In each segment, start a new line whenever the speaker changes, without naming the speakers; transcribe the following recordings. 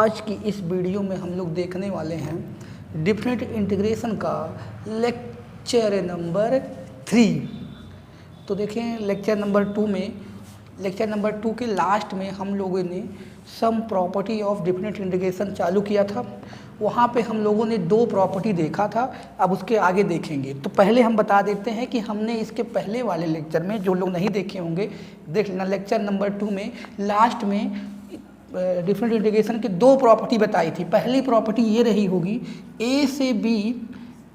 आज की इस वीडियो में हम लोग देखने वाले हैं डिफरेंट इंटीग्रेशन का लेक्चर नंबर 3। तो देखें लेक्चर नंबर 2 के लास्ट में हम लोगों ने sum property of different integration चालू किया था। वहाँ पे हम लोगों ने 2 प्रॉपर्टी देखा था, अब उसके आगे देखेंगे। तो पहले हम बता देते हैं कि हमने इसके पहले वाले लेक्चर में, जो लोग नहीं देखे होंगे देख लेना, लेक्चर नंबर 2 में लास्ट में डिफरेंट इंटीग्रेशन की 2 प्रॉपर्टी बताई थी। पहली प्रॉपर्टी ये रही होगी a से b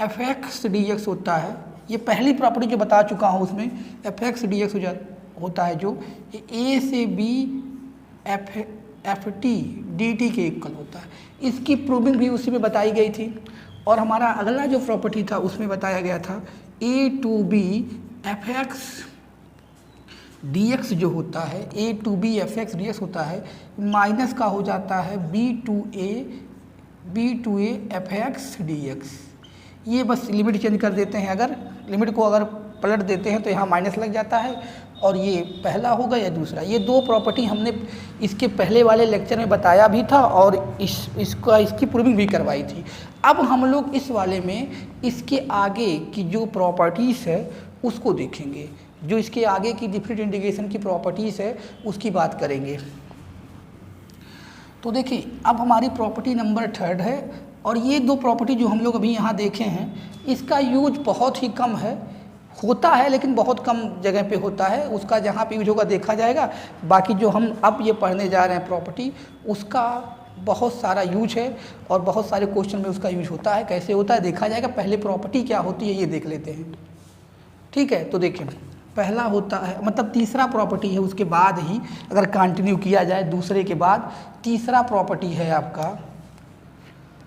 f(x) dx होता है। ये पहली प्रॉपर्टी जो बता चुका हूँ उसमें f(x) dx होता है, जो a से b f(t) dt के इक्वल होता है। इसकी प्रूविंग भी उसी में बताई गई थी। और हमारा अगला जो प्रॉपर्टी था उसमें बताया गया था a to b f(x) dx जो होता है, a to b f(x) dx होता है, माइनस का हो जाता है b to a f(x) dx। ये बस लिमिट चेंज कर देते हैं, अगर लिमिट को अगर पलट देते हैं तो यहाँ माइनस लग जाता है और ये पहला होगा या दूसरा। ये 2 प्रॉपर्टी हमने इसके पहले वाले लेक्चर में बताया भी था और इसकी प्रूविंग भी करवाई थी। अब हम लोग इस वाले में इसके आगे की जो प्रॉपर्टीज़ है उसको देखेंगे, जो इसके आगे की डिफरेंट इंटीग्रेशन की प्रॉपर्टीज़ है उसकी बात करेंगे। तो देखिए अब हमारी प्रॉपर्टी नंबर 3 है और ये 2 प्रॉपर्टी जो हम लोग अभी यहाँ देखे हैं इसका यूज बहुत ही कम है, होता है लेकिन बहुत कम जगह पे होता है। उसका जहाँ पे यूज होगा देखा जाएगा। बाकी जो हम अब ये पढ़ने जा रहे हैं प्रॉपर्टी, उसका बहुत सारा यूज है और बहुत सारे क्वेश्चन में उसका यूज होता है। कैसे होता है देखा जाएगा। पहले प्रॉपर्टी क्या होती है ये देख लेते हैं, ठीक है। तो देखिए पहला होता है, मतलब तीसरा प्रॉपर्टी है, उसके बाद ही अगर कंटिन्यू किया जाए दूसरे के बाद तीसरा प्रॉपर्टी है आपका,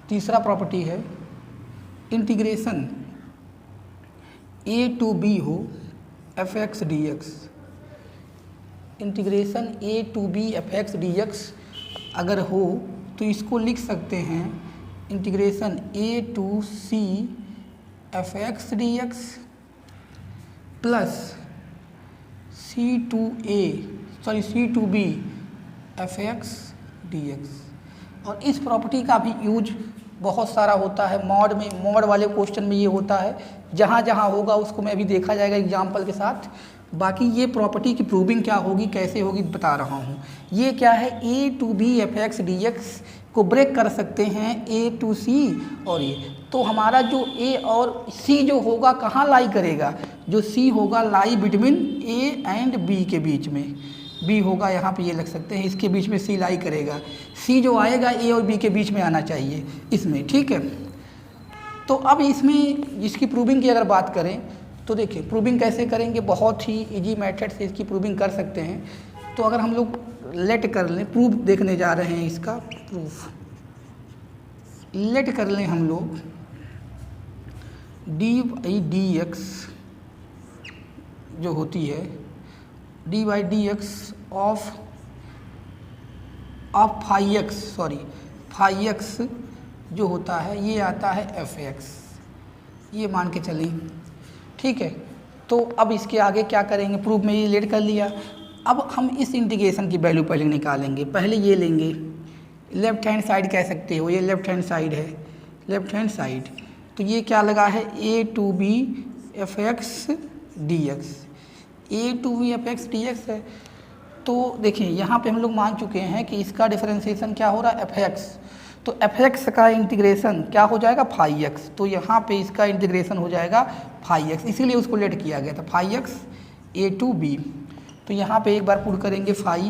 तीसरा प्रॉपर्टी है इंटीग्रेशन a to b हो f(x) dx। Integration a to b f(x) dx अगर हो तो इसको लिख सकते हैं integration a to c f(x) dx plus c to b f(x) dx। और इस प्रॉपर्टी का भी यूज बहुत सारा होता है। मॉड वाले क्वेश्चन में ये होता है, जहाँ जहाँ होगा उसको मैं अभी देखा जाएगा एग्जाम्पल के साथ। बाकी ये प्रॉपर्टी की प्रूविंग क्या होगी कैसे होगी बता रहा हूँ। ये क्या है a to b f(x) dx को ब्रेक कर सकते हैं a to c। और ये तो हमारा जो a और c जो होगा कहाँ लाई करेगा, जो c होगा lie between a and b के बीच में। b होगा यहाँ पे ये लग सकते हैं, इसके बीच में c लाई करेगा। c जो आएगा a और b के बीच में आना चाहिए इसमें, ठीक है। तो अब इसमें इसकी प्रूविंग की अगर बात करें तो देखिए प्रूविंग कैसे करेंगे, बहुत ही इजी मेथड से इसकी प्रूविंग कर सकते हैं। तो अगर हम लोग लेट कर लें, प्रूफ देखने जा रहे हैं, इसका प्रूफ लेट कर लें हम लोग dy/dx जो होती है dy/dx ऑफ phi(x) जो होता है ये आता है f(x), ये मान के चलें, ठीक है। तो अब इसके आगे क्या करेंगे, प्रूफ में ये लेट कर लिया। अब हम इस इंटीग्रेशन की वैल्यू पहले निकालेंगे। पहले ये लेंगे, लेफ्ट हैंड साइड कह सकते हो, ये लेफ्ट हैंड साइड है, लेफ्ट हैंड साइड। तो ये क्या लगा है a to b f(x) dx, a to b f(x) dx है। तो देखिए यहाँ पे हम लोग मान चुके हैं कि इसका डिफरेंशिएशन क्या हो रहा है f(x), तो f(x) का इंटीग्रेशन क्या हो जाएगा phi(x), तो यहाँ पे इसका इंटीग्रेशन हो जाएगा phi(x), इसीलिए उसको लेट किया गया था phi(x) a to b। तो यहाँ पे एक बार पुट करेंगे phi,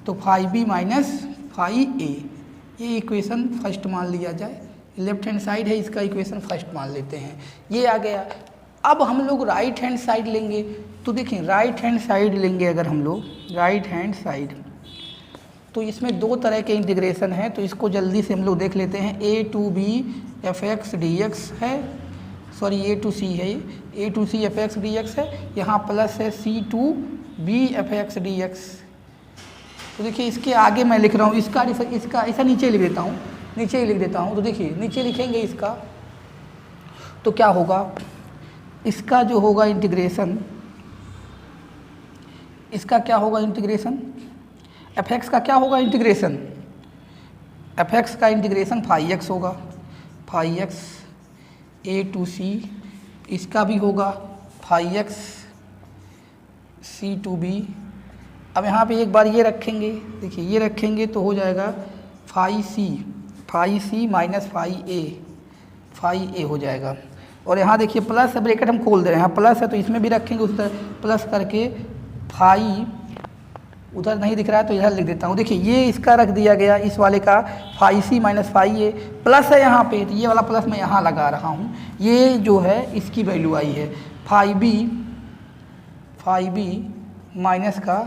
तो phi b minus phi a, ये इक्वेशन फर्स्ट मान लिया जाए। लेफ्ट हैंड साइड है, इसका इक्वेशन फर्स्ट मान लेते हैं, ये आ गया। अब हम लोग राइट हैंड साइड लेंगे। तो देखें राइट हैंड साइड लेंगे अगर हम लोग राइट हैंड साइड, तो इसमें 2 तरह के इंटीग्रेशन है। तो इसको जल्दी से हम लोग देख लेते हैं। a to b f(x) dx है, सॉरी a to c है, a to c f(x) dx है, यहाँ प्लस है c to b f(x) dx। तो देखिए इसके आगे मैं लिख रहा हूँ, इसका ऐसा नीचे लिख देता हूँ, नीचे ही लिख देता हूँ। तो देखिए नीचे लिखेंगे इसका, तो क्या होगा, इसका जो होगा इंटीग्रेशन, इसका क्या होगा इंटीग्रेशन, f(x) का क्या होगा इंटीग्रेशन, एफ एक्स का इंटीग्रेशन फाई एक्स होगा, phi X A to C, इसका भी होगा phi X C to B. अब यहाँ पे एक बार ये रखेंगे, देखिए ये रखेंगे तो हो जाएगा फाई सी माइनस फाई ए हो जाएगा। और यहाँ देखिए प्लस ब्रैकेट हम खोल दे रहे हैं, यहाँ प्लस है तो इसमें भी रखेंगे उस तरह प्लस करके फाई, उधर नहीं दिख रहा है तो इधर लिख देता हूँ। देखिए ये इसका रख दिया गया, इस वाले का फाई सी माइनस फाई ए, प्लस है यहाँ पे तो ये वाला प्लस मैं यहाँ लगा रहा हूँ। ये जो है इसकी वैल्यू आई है फाई बी माइनस का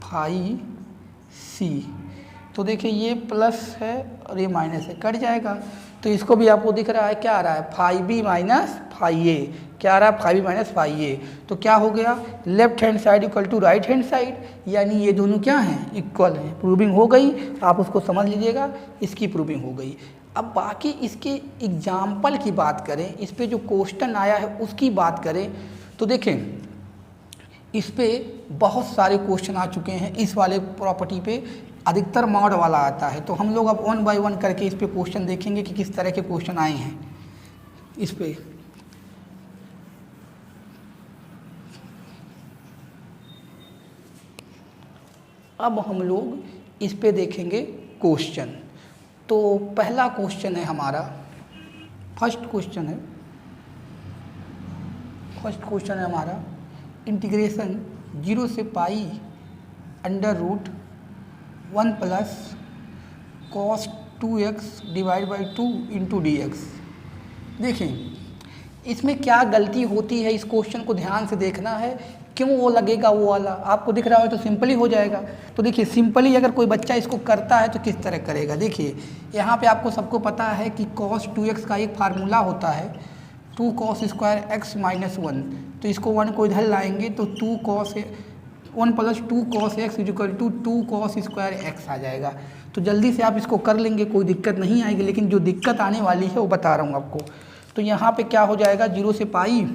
फाई सी। तो देखिए ये प्लस है और ये माइनस है, कट जाएगा। तो इसको भी आपको दिख रहा है क्या आ रहा है, phi B minus phi A, क्या आ रहा है phi B minus phi A. तो क्या हो गया, left hand side equal to right hand side, यानी ये दोनों क्या हैं, इक्वल हैं। प्रूविंग हो गई, आप उसको समझ लीजिएगा, इसकी प्रूविंग हो गई। अब बाकी इसके एग्जाम्पल की बात करें, इस पर जो क्वेश्चन आया है उसकी बात करें तो देखें इस पे बहुत सारे क्वेश्चन आ चुके हैं। इस वाले प्रॉपर्टी पे अधिकतर मॉड वाला आता है, तो हम लोग अब 1 बाय 1 करके इस पे क्वेश्चन देखेंगे कि किस तरह के क्वेश्चन आए हैं इस पे। अब हम लोग इस पे देखेंगे क्वेश्चन। तो पहला क्वेश्चन है हमारा, फर्स्ट क्वेश्चन है हमारा इंटीग्रेशन 0 से pi under root 1 plus cos 2x divide by 2 into D X. देखें इसमें क्या गलती होती है, इस क्वेश्चन को ध्यान से देखना है, क्यों वो लगेगा वो वाला। आपको दिख रहा हो तो सिंपली हो जाएगा। तो देखिए सिंपली अगर कोई बच्चा इसको करता है तो किस तरह करेगा। देखिए यहाँ पे आपको सबको पता है कि cos 2x का एक फार्मूला होता है 2 cos स्क्वायर x माइनस 1। तो इसको 1 को इधर लाएंगे तो 2 cos 1 plus 2 cos x equal to 2 cos square x आ जाएगा। तो जल्दी से आप इसको कर लेंगे, कोई दिक्कत नहीं आएगी। लेकिन जो दिक्कत आने वाली है वो बता रहा हूँ आपको। तो यहाँ पे क्या हो जाएगा, 0 से पाई,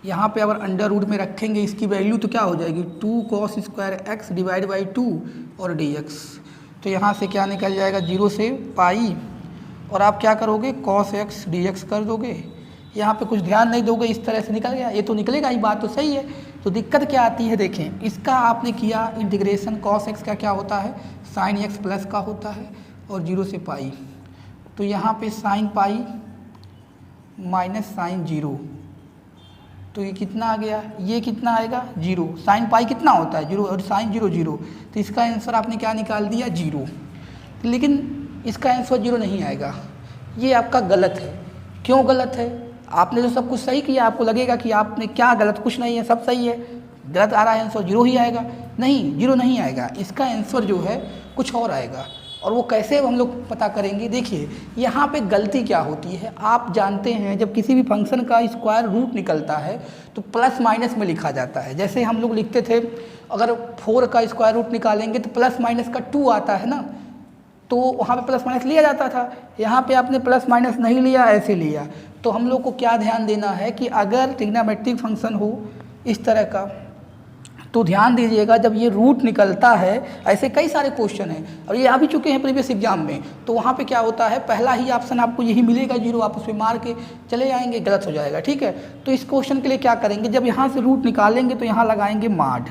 यहाँ पे अगर अंडर रूट में रखेंगे इसकी वैल्यू तो क्या हो जाएगी 2 cos square x divide by 2 और dx। तो यहाँ से क्या निकल जाएगा 0 से पाई, और आप क्या करोगे cos x dx कर दोगे। यहाँ पे कुछ ध्यान नहीं दोगे, इस तरह से निकल गया, ये तो निकलेगा ही, बात तो सही है। तो दिक्कत क्या आती है, देखें इसका आपने किया इंटीग्रेशन, cos x का क्या होता है sin x प्लस का होता है और 0 से पाई। तो यहाँ पे sin पाई माइनस sin 0, तो ये कितना आ गया, ये कितना आएगा 0। sin पाई कितना होता है 0 और sin 0 0, तो इसका आंसर आपने क्या निकाल दिया 0। लेकिन इसका आंसर 0 नहीं आएगा, ये आपका गलत है। क्यों गलत है, आपने जो सब कुछ सही किया, आपको लगेगा कि आपने क्या गलत, कुछ नहीं है, सब सही है, गलत आ रहा है आंसर 0 ही आएगा। नहीं, 0 नहीं आएगा, इसका आंसर जो है कुछ और आएगा। और वो कैसे हम लोग पता करेंगे, देखिए यहाँ पे गलती क्या होती है। आप जानते हैं जब किसी भी फंक्शन का स्क्वायर रूट निकलता है तो प्लस माइनस में लिखा जाता है। जैसे हम लोग लिखते थे अगर 4 का स्क्वायर रूट निकालेंगे तो प्लस माइनस का 2 आता है ना, तो वहाँ पे प्लस माइनस लिया जाता था। यहाँ पे आपने प्लस माइनस नहीं लिया, ऐसे लिया। तो हम लोग को क्या ध्यान देना है कि अगर ट्रिग्नोमेट्रिक फंक्शन हो इस तरह का, तो ध्यान दीजिएगा जब ये रूट निकलता है, ऐसे कई सारे क्वेश्चन हैं और ये आ भी चुके हैं प्रीवियस एग्जाम में, तो वहाँ पे क्या होता है पहला ही ऑप्शन आपको यही मिलेगा 0, आप उस पर मार के चले जाएंगे, गलत हो जाएगा। ठीक है, तो इस क्वेश्चन के लिए क्या करेंगे, जब यहाँ से रूट निकालेंगे तो यहाँ लगाएंगे मॉड।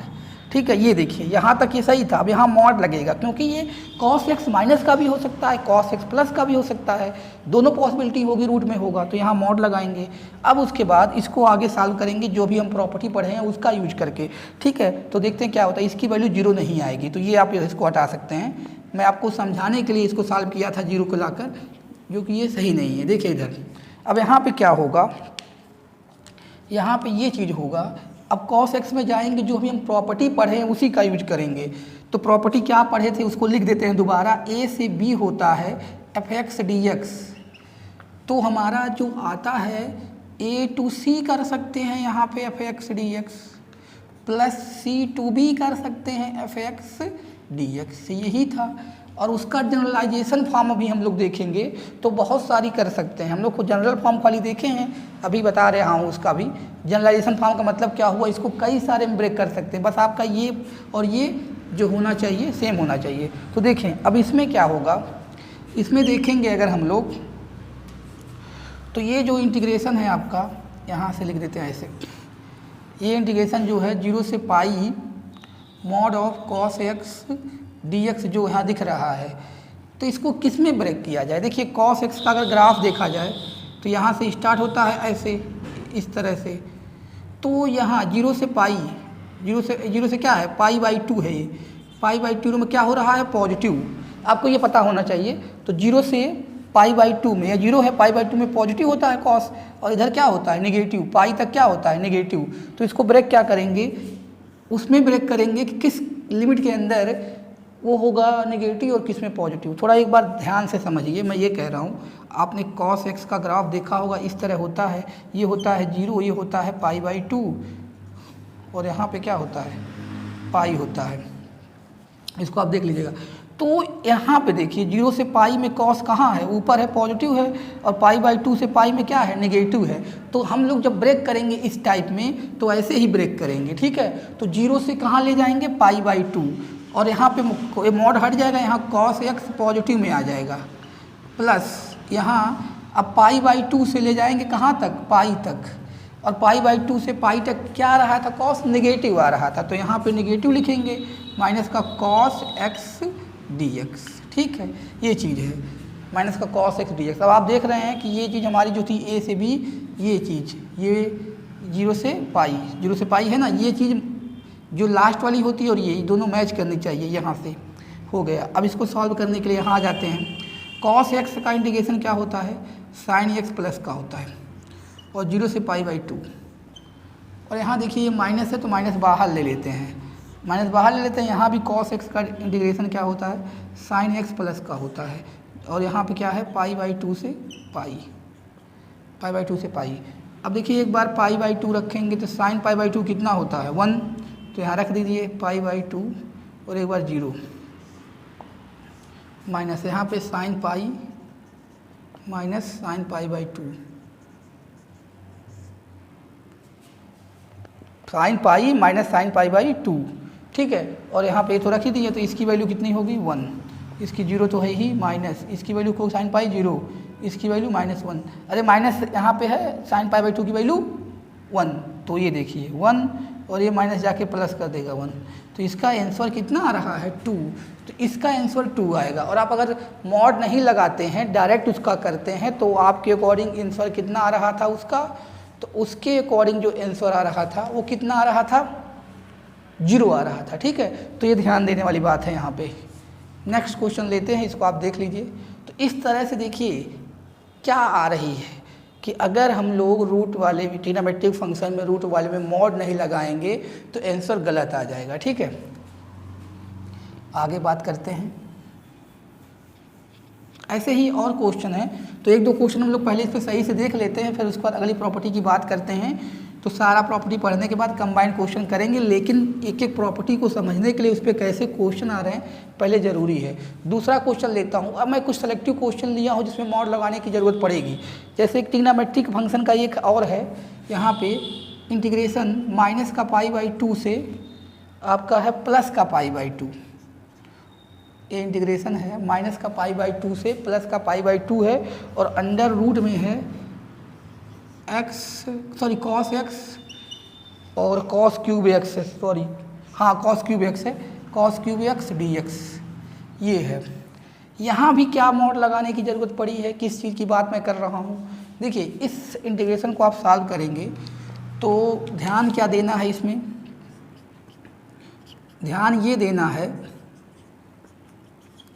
ठीक है, ये देखिए यहाँ तक ये सही था, अब यहाँ मॉड लगेगा क्योंकि ये cos x माइनस का भी हो सकता है, cos x प्लस का भी हो सकता है, दोनों पॉसिबिलिटी होगी, रूट में होगा, तो यहाँ मॉड लगाएंगे। अब उसके बाद इसको आगे सॉल्व करेंगे जो भी हम प्रॉपर्टी पढ़े हैं उसका यूज करके। ठीक है, तो देखते हैं क्या होता है, इसकी वैल्यू 0 नहीं आएगी, तो ये आप इसको हटा सकते हैं। मैं आपको समझाने के लिए इसको सॉल्व किया था 0 को लाकर, जो कि ये सही नहीं है। देखिए इधर, अब यहाँ पर क्या होगा, यहाँ पर ये चीज़ होगा। अब cos x में जाएंगे, जो भी हम प्रॉपर्टी पढ़े हैं उसी का यूज करेंगे। तो प्रॉपर्टी क्या पढ़े थे उसको लिख देते हैं दोबारा। a से b होता है fx dx, तो हमारा जो आता है a to c कर सकते हैं यहाँ पे fx dx, plus c to b कर सकते हैं fx dx, यही था। और उसका जनरलाइजेशन फॉर्म अभी हम लोग देखेंगे तो बहुत सारी कर सकते हैं। हम लोग को जनरल फॉर्म खाली देखे हैं, अभी बता रहा हूँ उसका भी। जनरलाइजेशन फॉर्म का मतलब क्या हुआ, इसको कई सारे में ब्रेक कर सकते हैं। बस आपका ये और ये जो होना चाहिए सेम होना चाहिए। तो देखें अब इसमें क्या होगा, इसमें देखेंगे अगर हम लोग तो ये जो इंटीग्रेशन है आपका, यहाँ से लिख देते हैं ऐसे, ये इंटीग्रेशन जो है 0 से pi mod of cos x D x जो यहाँ दिख रहा है, तो इसको किस में ब्रेक किया जाए। देखिए कॉस एक्स का अगर ग्राफ देखा जाए तो यहाँ से स्टार्ट होता है ऐसे इस तरह से, तो यहाँ 0 से पाई, 0 से क्या है π/2 है, ये π/2 में क्या हो रहा है पॉजिटिव, आपको ये पता होना चाहिए। तो 0 से π/2 में, या 0 है π/2 में पॉजिटिव होता है कॉस, और इधर क्या होता है नेगेटिव, पाई तक क्या होता है नेगेटिव। तो इसको ब्रेक क्या करेंगे, उसमें ब्रेक करेंगे कि किस लिमिट के अंदर वो होगा नेगेटिव और किस में पॉजिटिव। थोड़ा एक बार ध्यान से समझिए, मैं ये कह रहा हूँ, आपने कॉस एक्स का ग्राफ देखा होगा, इस तरह होता है, ये होता है 0, ये होता है π/2 और यहाँ पे क्या होता है पाई होता है, इसको आप देख लीजिएगा। तो यहाँ पे देखिए 0 से पाई में कॉस कहाँ है, ऊपर है पॉजिटिव है, और π/2 से पाई में क्या है नेगेटिव है। तो हम लोग जब ब्रेक करेंगे इस टाइप में तो ऐसे ही ब्रेक करेंगे, ठीक है। तो 0 से कहाँ ले जाएंगे π/2, और यहाँ पे मॉड हट जाएगा, यहाँ कॉस एक्स पॉजिटिव में आ जाएगा, प्लस यहाँ अब π/2 से ले जाएंगे कहाँ तक पाई तक, और π/2 से पाई तक क्या आ रहा था कॉस नेगेटिव आ रहा था, तो यहाँ पे नेगेटिव लिखेंगे माइनस का कॉस एक्स डी एक्स, ठीक है, ये चीज़ है माइनस का कॉस एक्स डी एक्स। अब आप देख रहे हैं कि ये चीज़ हमारी जो थी ए से बी, ये चीज़ ये 0 से पाई है ना, ये चीज़ जो लास्ट वाली होती है और ये दोनों मैच करनी चाहिए, यहाँ से हो गया। अब इसको सॉल्व करने के लिए यहाँ आ जाते हैं, कॉस एक्स का इंटीग्रेशन क्या होता है साइन एक्स प्लस का होता है, और 0 से π/2, और यहाँ देखिए ये माइनस है तो माइनस बाहर ले लेते हैं, माइनस बाहर ले लेते हैं। यहाँ भी कॉस एक्स का इंटीग्रेशन क्या होता है साइन एक्स प्लस का होता है, और यहाँ पे क्या है π/2 से पाई। अब देखिए एक बार π/2 रखेंगे तो साइन π/2 कितना होता है 1, तो यहाँ रख दीजिए π/2 और एक बार 0 माइनस यहाँ पे sine pi minus sine π/2, sine pi minus sine π/2, ठीक है। और यहाँ पे तो रख ही दिए, तो इसकी वैल्यू कितनी होगी 1, इसकी 0 तो है ही, माइनस इसकी वैल्यू को साइन पाई 0, इसकी वैल्यू -1, अरे माइनस यहाँ पे है साइन π/2 की वैल्यू 1, तो ये देखिए 1 और ये माइनस जाके प्लस कर देगा 1, तो इसका आंसर कितना आ रहा है 2, तो इसका आंसर 2 आएगा। और आप अगर मॉड नहीं लगाते हैं डायरेक्ट उसका करते हैं तो आपके अकॉर्डिंग आंसर कितना आ रहा था उसका, तो उसके अकॉर्डिंग जो आंसर आ रहा था वो कितना आ रहा था 0 आ रहा था, ठीक है। तो ये ध्यान देने वाली बात है यहाँ पे। नेक्स्ट क्वेश्चन लेते हैं, इसको आप देख लीजिए। तो इस तरह से देखिए क्या आ रही है कि अगर हम लोग रूट वाले ट्रिग्नोमेट्रिक फंक्शन में रूट वाले में मॉड नहीं लगाएंगे तो आंसर गलत आ जाएगा, ठीक है। आगे बात करते हैं, ऐसे ही और क्वेश्चन है, तो एक दो क्वेश्चन हम लोग पहले इस पर सही से देख लेते हैं, फिर उसके बाद अगली प्रॉपर्टी की बात करते हैं। तो सारा प्रॉपर्टी पढ़ने के बाद कंबाइंड क्वेश्चन करेंगे, लेकिन एक एक प्रॉपर्टी को समझने के लिए उस पर कैसे क्वेश्चन आ रहे हैं पहले ज़रूरी है। दूसरा क्वेश्चन लेता हूँ, अब मैं कुछ सेलेक्टिव क्वेश्चन लिया हूँ जिसमें मॉड लगाने की ज़रूरत पड़ेगी। जैसे एक ट्रिग्नोमेट्रिक फंक्शन का एक और है, यहाँ पे इंटीग्रेशन माइनस का π/2 से आपका है प्लस का π/2, ये इंटीग्रेशन है माइनस का π/2 से प्लस का π/2 है, और अंडर रूट में है कॉस एक्स और कॉस क्यूब एक्स है, कॉस क्यूब एक्स है, cos cube x D X ये है। यहाँ भी क्या मॉड लगाने की ज़रूरत पड़ी है, किस चीज़ की बात मैं कर रहा हूँ। देखिए इस इंटीग्रेशन को आप सॉल्व करेंगे तो ध्यान क्या देना है इसमें, ध्यान ये देना है,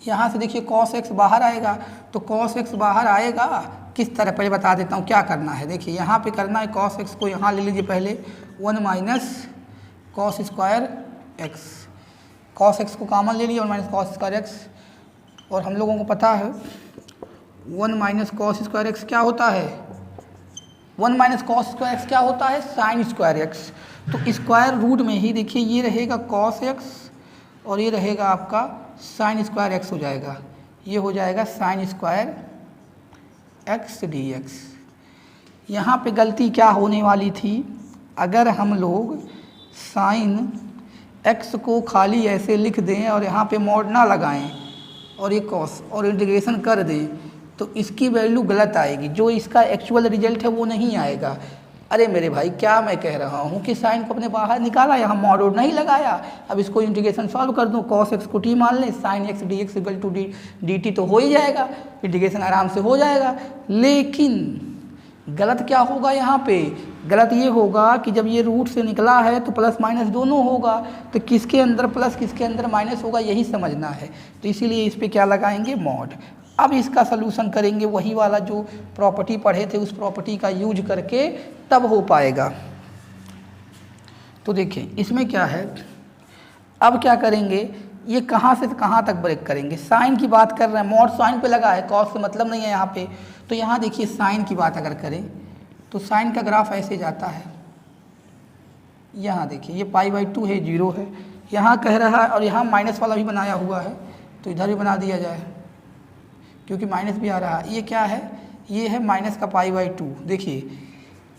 यहाँ से देखिए कॉस एक्स बाहर आएगा, तो कॉस एक्स बाहर आएगा किस तरह पहले बता देता हूँ क्या करना है। देखिए यहाँ पे करना है कॉस एक्स को यहाँ ले लीजिए पहले 1 minus cos square x, cos x को कॉमन ले लिए और माइनस कॉस स्क्वायर एक्स, और हम लोगों को पता है 1 माइनस कॉस स्क्वायर एक्स क्या होता है, 1 माइनस कॉस स्क्वायर एक्स क्या होता है साइन स्क्वायर एक्स। तो स्क्वायर रूट में ही देखिए ये रहेगा कॉस एक्स और ये रहेगा आपका साइन स्क्वायर एक्स हो जाएगा, ये हो जाएगा sine square x D x. यहाँ पे गलती क्या होने वाली थी, अगर हम लोग साइन एक्स को खाली ऐसे लिख दें और यहाँ पे मॉड ना लगाएं और ये कॉस और इंटीग्रेशन कर दें तो इसकी वैल्यू गलत आएगी, जो इसका एक्चुअल रिजल्ट है वो नहीं आएगा। अरे मेरे भाई क्या मैं कह रहा हूँ कि साइन को अपने बाहर निकाला, यहाँ मॉड वॉड नहीं लगाया। अब इसको इंटीग्रेशन सॉल्व कर दूँ, कॉस एक्स को टी मान लें, sine X D X equal to D T तो हो ही जाएगा, इंटीग्रेशन आराम से हो जाएगा। लेकिन गलत क्या होगा यहाँ पे? गलत ये होगा कि जब ये रूट से निकला है तो प्लस माइनस दोनों होगा, तो किसके अंदर प्लस किसके अंदर माइनस होगा यही समझना है। तो इसीलिए इस पर क्या लगाएंगे? मॉड। अब इसका सलूशन करेंगे, वही वाला जो प्रॉपर्टी पढ़े थे उस प्रॉपर्टी का यूज करके, तब हो पाएगा। तो देखिए इसमें क्या है, अब क्या करेंगे, ये कहाँ से कहाँ तक ब्रेक करेंगे। साइन की बात कर रहे हैं, मॉड साइन पे लगा है, कॉस से मतलब नहीं है यहाँ पे। तो यहाँ देखिए साइन की बात अगर करें तो साइन का ग्राफ ऐसे जाता है, यहाँ देखिए ये π/2 है, 0 है, यहाँ कह रहा है, और यहाँ माइनस वाला भी बनाया हुआ है तो इधर भी बना दिया जाए क्योंकि माइनस भी आ रहा है। ये क्या है? ये है माइनस का π/2। देखिए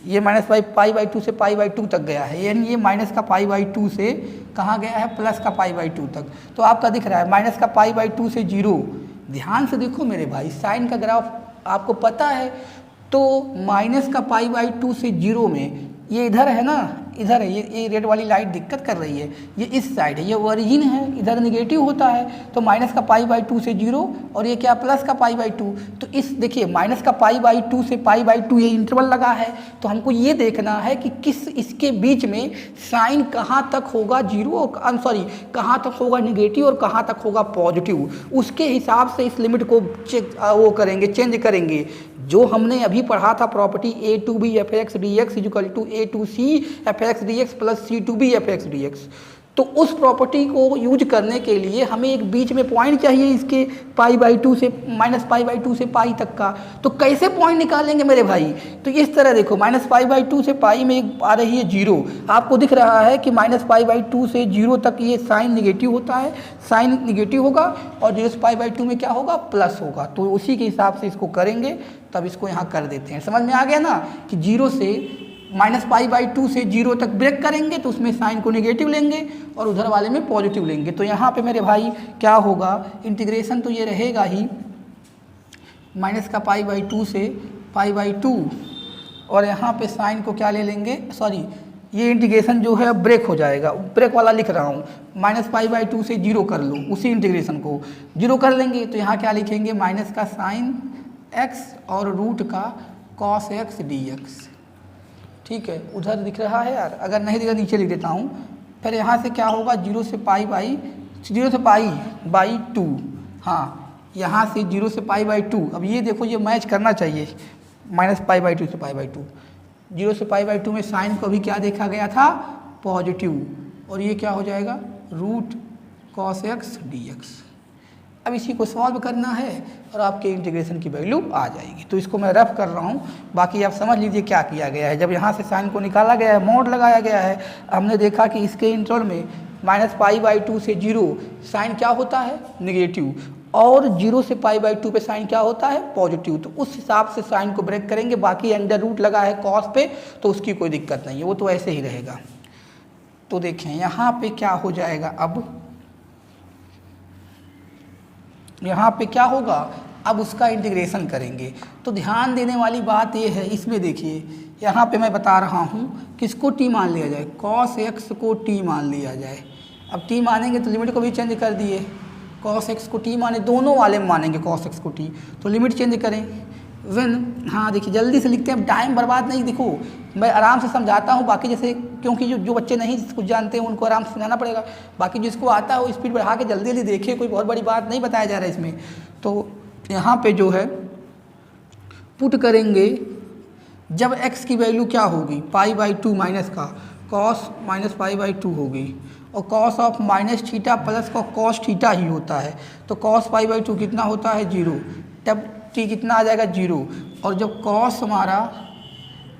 ये माइनस π/2 से π/2 तक गया है, यानी ये माइनस का π/2 से कहाँ गया है? प्लस का π/2 तक। तो आपका दिख रहा है माइनस का π/2 से 0। ध्यान से देखो मेरे भाई, साइन का ग्राफ आपको पता है, तो माइनस का π/2 से 0 में ये इधर है ना, इधर है, ये रेड वाली लाइट दिक्कत कर रही है, ये इस साइड है, ये ओरिजिन है, इधर निगेटिव होता है। तो माइनस का π/2 से 0 और ये क्या? प्लस का π/2। तो इस देखिए माइनस का π/2 से π/2 ये इंटरवल लगा है, तो हमको ये देखना है कि किस इसके बीच में साइन कहाँ तक होगा 0, कहाँ तक होगा निगेटिव और कहाँ तक होगा पॉजिटिव। उसके हिसाब से इस लिमिट को वो करेंगे, चेंज करेंगे। जो हमने अभी पढ़ा था property a2b f(x) dx equal to a2c f(x) dx plus c2b f(x) dx, तो उस प्रॉपर्टी को यूज करने के लिए हमें एक बीच में पॉइंट चाहिए इसके π/2 से -π/2 से पाई तक का। तो कैसे पॉइंट निकालेंगे मेरे भाई? तो इस तरह देखो, -π/2 से पाई में एक आ रही है 0, आपको दिख रहा है कि -π/2 से 0 तक ये साइन निगेटिव होता है, साइन निगेटिव होगा और 0 से π/2 में क्या होगा? प्लस होगा। तो उसी के हिसाब से इसको करेंगे, तब इसको यहाँ कर देते हैं। समझ में आ गया ना कि 0 से -π/2 से 0 तक ब्रेक करेंगे तो उसमें साइन को नेगेटिव लेंगे और उधर वाले में पॉजिटिव लेंगे। तो यहाँ पे मेरे भाई क्या होगा? इंटीग्रेशन तो ये रहेगा ही माइनस का π/2 से π/2, और यहाँ पे साइन को क्या ले लेंगे? सॉरी, ये इंटीग्रेशन जो है ब्रेक हो जाएगा, ब्रेक वाला लिख रहा हूँ, -π/2 से 0 कर लो, उसी इंटीग्रेशन को 0 कर लेंगे। तो यहाँ क्या लिखेंगे? माइनस का साइन x और रूट का cos x dx। ठीक है, उधर दिख रहा है यार, अगर नहीं दिखा नीचे लिख देता हूँ। फिर यहाँ से क्या होगा? 0 से π/2, हाँ यहाँ से 0 से π/2। अब ये देखो, ये मैच करना चाहिए, -π/2 से π/2। 0 से π/2 में साइन को भी क्या देखा गया था? पॉजिटिव, और ये क्या हो जाएगा? Root cos x dx। अब इसी को सॉल्व करना है और आपके इंटीग्रेशन की वैल्यू आ जाएगी। तो इसको मैं रफ कर रहा हूँ, बाकी आप समझ लीजिए क्या किया गया है। जब यहाँ से साइन को निकाला गया है, मॉड लगाया गया है, हमने देखा कि इसके इंटरवल में -π/2 से 0 साइन क्या होता है? निगेटिव, और 0 से π/2 पे साइन क्या होता है? पॉजिटिव। तो उस हिसाब से साइन को ब्रेक करेंगे। बाकी अंडर रूट लगा है कॉस पे, तो उसकी कोई दिक्कत नहीं है, वो तो ऐसे ही रहेगा। तो देखें यहाँ पे क्या हो जाएगा, अब यहाँ पे क्या होगा? अब उसका इंटीग्रेशन करेंगे। तो ध्यान देने वाली बात ये है, इसमें देखिए यहाँ पे मैं बता रहा हूँ किसको t मान लिया जाए? cos x को t मान लिया जाए। अब t मानेंगे तो लिमिट को भी चेंज कर दिए, cos x को t माने, दोनों वाले में मानेंगे cos x को t, तो लिमिट चेंज करें व्हेन, हाँ देखिए जल्दी से लिखते हैं, टाइम बर्बाद नहीं, देखो मैं आराम से समझाता हूँ। बाकी जैसे क्योंकि जो बच्चे नहीं कुछ जानते हैं उनको आराम से समझाना पड़ेगा, बाकी जिसको आता है वो स्पीड बढ़ा के जल्दी जल्दी देखे, कोई बहुत बड़ी बात नहीं बताया जा रहा है इसमें। तो यहाँ पे जो है पुट करेंगे, जब x की वैल्यू क्या होगी? π/2 माइनस का cos -π/2 होगी, और cos of minus theta plus का cos थीटा ही होता है। तो cos π/2 कितना होता है? 0। तब t कितना आ जाएगा? 0। और जब cos हमारा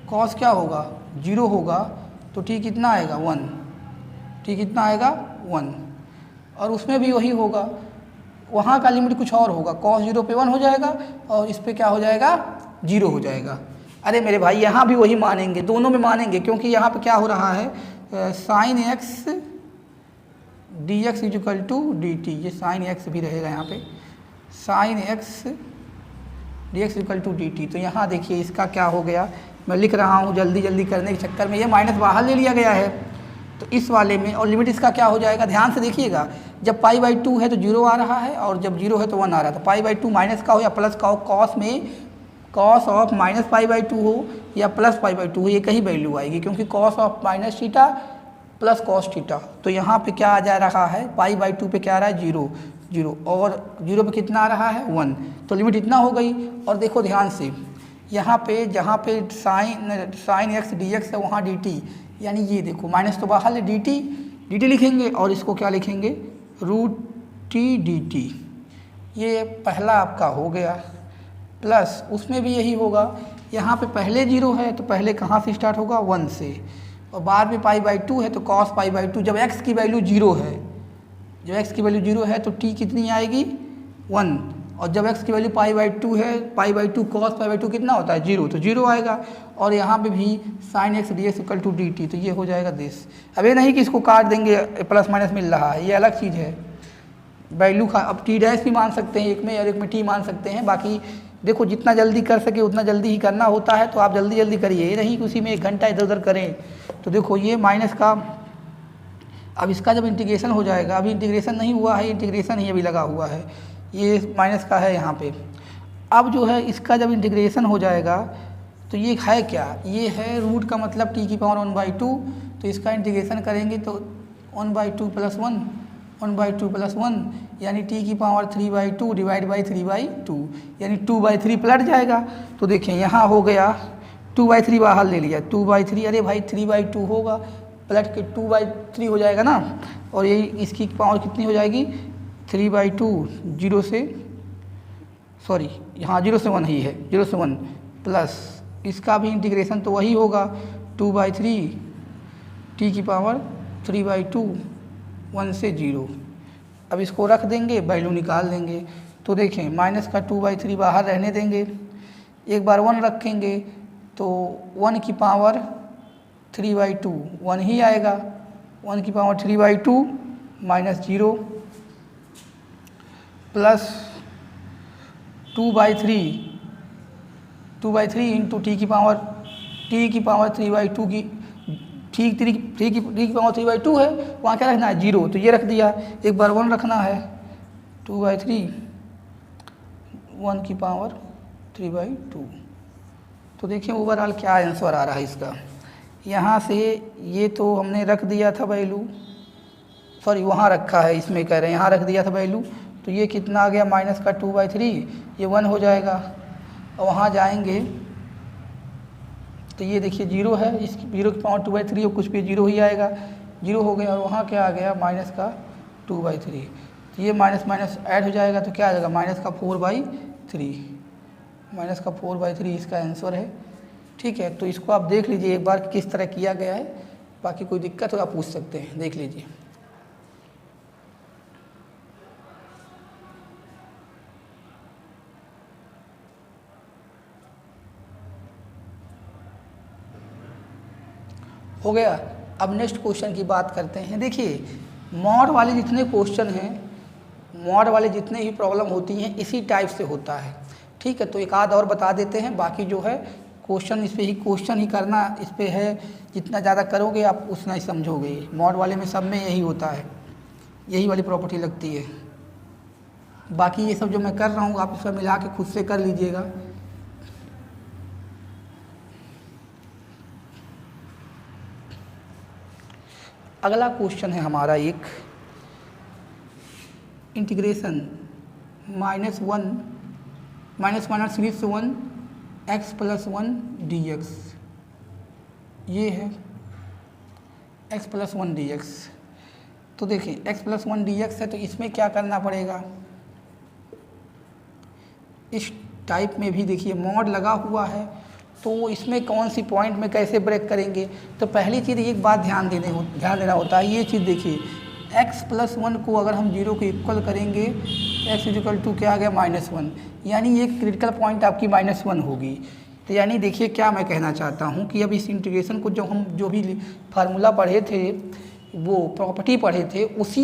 cos क्या होगा? 0 होगा, तो t कितना आएगा? 1। t कितना आएगा? 1। और उसमें भी वही होगा, वहाँ का लिमिट कुछ और होगा, cos 0 पे 1 हो जाएगा और इस पे क्या हो जाएगा? 0 हो जाएगा। अरे मेरे भाई यहाँ भी वही मानेंगे, दोनों में मानेंगे, क्योंकि यहाँ पे क्या हो रहा है? Sine x D X equal to D T, ये साइन एक्स भी रहेगा यहाँ पे, sine X D X equal to D T. तो यहाँ देखिए इसका क्या हो गया, मैं लिख रहा हूँ जल्दी जल्दी करने के चक्कर में, ये माइनस बाहर ले लिया गया है। तो इस वाले में और लिमिट इसका क्या हो जाएगा, ध्यान से देखिएगा, जब पाई बाई 2 है तो 0 आ रहा है, और जब 0 है तो 1 आ रहा है। तो पाई बाई 2 माइनस का हो या प्लस का हो, कॉस में cos of minus pi by 2 हो या प्लस पाई बाई 2 हो, ये कहीं वैल्यू आएगी, क्योंकि cos of minus theta plus cos theta. तो यहाँ पे क्या आ जा रहा है, पाई बाई 2 पे क्या आ रहा है 0 0, और 0 पे कितना आ रहा है 1। तो लिमिट इतना हो गई। और देखो ध्यान से यहाँ पे जहाँ पे साइन एक्स डी एक्स है वहाँ डी टी, यानी ये देखो माइनस तो बाहर ले, डी टी लिखेंगे और इसको क्या लिखेंगे, रूट टी डी टी। ये पहला आपका हो गया, प्लस उसमें भी यही होगा, यहाँ पे पहले 0 है तो पहले कहाँ से स्टार्ट होगा 1 से, और बाद में पाई बाई 2 है तो कॉस पाई बाई 2। जब x की वैल्यू 0 है, जब x की वैल्यू 0 है तो t कितनी आएगी 1, और जब x की वैल्यू पाई बाई 2 है, pi by 2 cos pi by 2 कितना होता है 0, तो 0 आएगा। और यहाँ पे भी sine X D X equal to D T, तो ये हो जाएगा दिस। अब ये नहीं कि इसको काट देंगे प्लस माइनस मिल रहा है, ये अलग चीज़ है, वैल्यू का अब टी डैश भी मान सकते हैं एक में और एक में टी मान सकते हैं। बाकी देखो जितना जल्दी कर सके उतना जल्दी ही करना होता है, तो आप जल्दी जल्दी करिए, ये नहीं कि उसी में 1 घंटा इधर उधर करें। तो देखो ये माइनस का, अब इसका जब इंटीग्रेशन हो जाएगा, अभी इंटीग्रेशन नहीं हुआ है, इंटीग्रेशन ही अभी लगा हुआ है, ये माइनस का है यहाँ पे। अब जो है इसका जब इंटीग्रेशन हो जाएगा तो ये है क्या, ये है रूट का मतलब टी की पावर 1/2, तो इसका इंटीग्रेशन करेंगे तो 1/2 + 1 1/2 + 1 यानी टी की पावर 3/2 डिवाइड बाई 3/2, यानी 2/3 पलट जाएगा। तो देखें यहाँ हो गया 2/3 बाहर ले लिया, 2/3, अरे भाई 3/2 होगा, पलट के 2/3 हो जाएगा ना, और यही इसकी पावर कितनी हो जाएगी 3/2, 0 से सॉरी यहाँ 0 से 1 ही है, 0 से 1 प्लस इसका भी इंटीग्रेशन तो वही होगा 2/3 टी की पावर 3/2 1 से 0। अब इसको रख देंगे, वैल्यू निकाल देंगे। तो देखें माइनस का 2/3 बाहर रहने देंगे, एक बार 1 रखेंगे तो 1 की पावर 3/2 1 ही आएगा, 1 की power 3/2 minus 0 plus 2/3 into T की पावर 3/2 की ठीक 3 की पावर 3/2 है, वहाँ क्या रखना है 0, तो ये रख दिया, एक बार 1 रखना है 2/3 1 की पावर 3/2। तो देखिए ओवरऑल क्या आंसर आ रहा है इसका। यहाँ से ये तो हमने रख दिया था वैल्यू, सॉरी वहाँ रखा है, इसमें कह रहे हैं यहाँ रख दिया था वैल्यू, तो ये कितना आ गया माइनस का 2/3, ये 1 हो जाएगा, और वहाँ जाएंगे तो ये देखिए 0 है, इस 0 की पावर 2/3 और कुछ भी 0 ही आएगा, 0 हो गया, और वहाँ क्या आ गया माइनस का 2/3, तो ये माइनस माइनस ऐड हो जाएगा, तो क्या आ जाएगा माइनस का 4/3, माइनस का 4/3 इसका आंसर है। ठीक है, तो इसको आप देख लीजिए एक बार किस तरह किया गया है, बाकी कोई दिक्कत हो आप पूछ सकते हैं, देख लीजिए। हो गया। अब नेक्स्ट क्वेश्चन की बात करते हैं। देखिए मॉड वाले जितने क्वेश्चन हैं, मॉड वाले जितने ही प्रॉब्लम होती हैं इसी टाइप से होता है। ठीक है, तो एक आध और बता देते हैं, बाकी जो है क्वेश्चन इस पे ही क्वेश्चन ही करना इस पे है, जितना ज़्यादा करोगे आप उतना ही समझोगे। मॉड वाले में सब में यही होता है, यही वाली प्रॉपर्टी लगती है। बाकी ये सब जो मैं कर रहा हूँ आप इसका मिला के खुद से कर लीजिएगा। अगला क्वेश्चन है हमारा एक इंटीग्रेशन -1 सीरीज से 1 x + 1 dx, ये है x + 1 dx। तो देखिए x + 1 dx है, तो इसमें क्या करना पड़ेगा, इस टाइप में भी देखिए मॉड लगा हुआ है, तो इसमें कौन सी पॉइंट में कैसे ब्रेक करेंगे। तो पहली चीज़ एक बात ध्यान देना होता है, ये चीज़ देखिए x + 1 को अगर हम 0 के इक्वल करेंगे, x = क्या आ गया -1, यानी ये क्रिटिकल पॉइंट आपकी -1 होगी। तो यानी देखिए क्या मैं कहना चाहता हूँ कि अब इस इंटीग्रेशन को जो हम जो भी फार्मूला पढ़े थे वो प्रॉपर्टी पढ़े थे उसी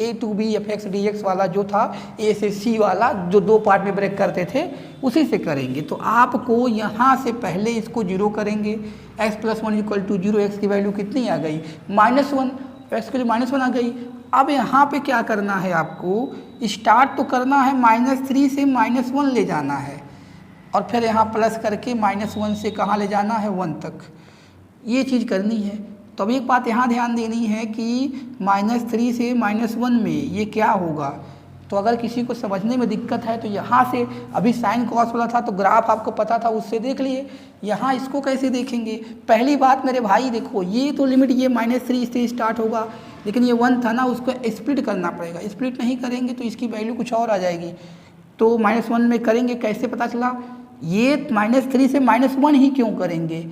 a to B F x D x वाला जो था, ए से सी वाला जो 2 पार्ट में ब्रेक करते थे उसी से करेंगे। तो आपको यहाँ से पहले इसको 0 करेंगे, x + 1 = 0, x की वैल्यू कितनी आ गई -1, x के लिए -1 आ गई। अब यहाँ पे क्या करना है आपको, स्टार्ट तो करना है -3 से -1 ले जाना है और फिर यहाँ प्लस करके -1 से कहाँ ले जाना है 1 तक, ये चीज़ करनी है। तो अब एक बात यहाँ ध्यान देनी है कि -3 से -1 में ये क्या होगा। तो अगर किसी को समझने में दिक्कत है तो यहाँ से, अभी साइन कॉस वाला था तो ग्राफ आपको पता था उससे देख लिए, यहाँ इसको कैसे देखेंगे। पहली बात मेरे भाई देखो, ये तो लिमिट ये -3 से स्टार्ट होगा, लेकिन ये 1 था ना, उसको स्प्लिट करना पड़ेगा। स्प्लिट नहीं करेंगे तो इसकी वैल्यू कुछ और आ जाएगी। तो -1 में करेंगे, कैसे पता चला, ये -3 से -1 ही क्यों करेंगे,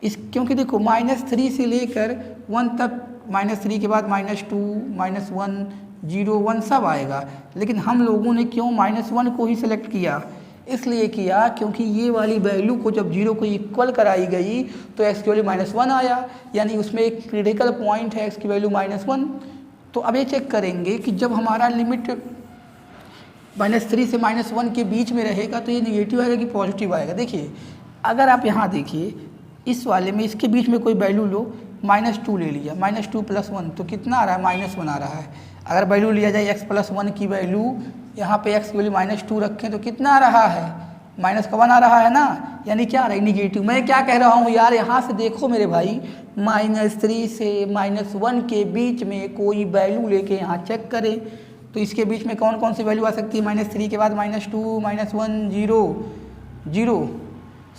क्योंकि देखो -3 से लेकर 1 तक, -3 के बाद -2, -1, 0, 1 सब आएगा, लेकिन हम लोगों ने क्यों -1 को ही सिलेक्ट किया, इसलिए किया क्योंकि ये वाली वैल्यू को जब 0 को इक्वल कराई गई तो x की वैल्यू -1 आया, यानी उसमें एक क्रिटिकल पॉइंट है x की वैल्यू -1। तो अब ये चेक करेंगे कि जब हमारा लिमिट -3 से -1 के बीच में रहेगा तो ये निगेटिव आएगा कि पॉजिटिव आएगा। देखिए अगर आप यहाँ देखिए इस वाले में, इसके बीच में कोई वैल्यू लो, -2 ले लिया, -2 + 1 तो कितना आ रहा है, -1 आ रहा है। अगर वैल्यू लिया जाए x + 1 की वैल्यू, यहाँ पे x की वैल्यू -2 रखें तो कितना आ रहा है, -1 आ रहा है ना, यानी क्या आ रहा है, निगेटिव। मैं क्या कह रहा हूँ यार, यहाँ से देखो मेरे भाई, -3 से -1 के बीच में कोई वैल्यू लेके यहाँ चेक करें तो इसके बीच में कौन कौन सी वैल्यू आ सकती है, -3 के बाद -2, -1, 0,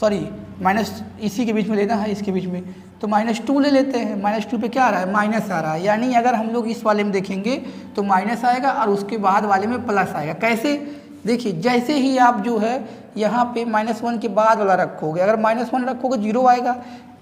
सॉरी माइनस इसी के बीच में लेना है, इसके बीच में, तो -2 ले लेते हैं। -2 पे क्या आ रहा है, माइनस आ रहा है, यानी अगर हम लोग इस वाले में देखेंगे तो माइनस आएगा और उसके बाद वाले में प्लस आएगा। कैसे, देखिए जैसे ही आप जो है यहाँ पे -1 के बाद वाला रखोगे, अगर -1 रखोगे 0 आएगा,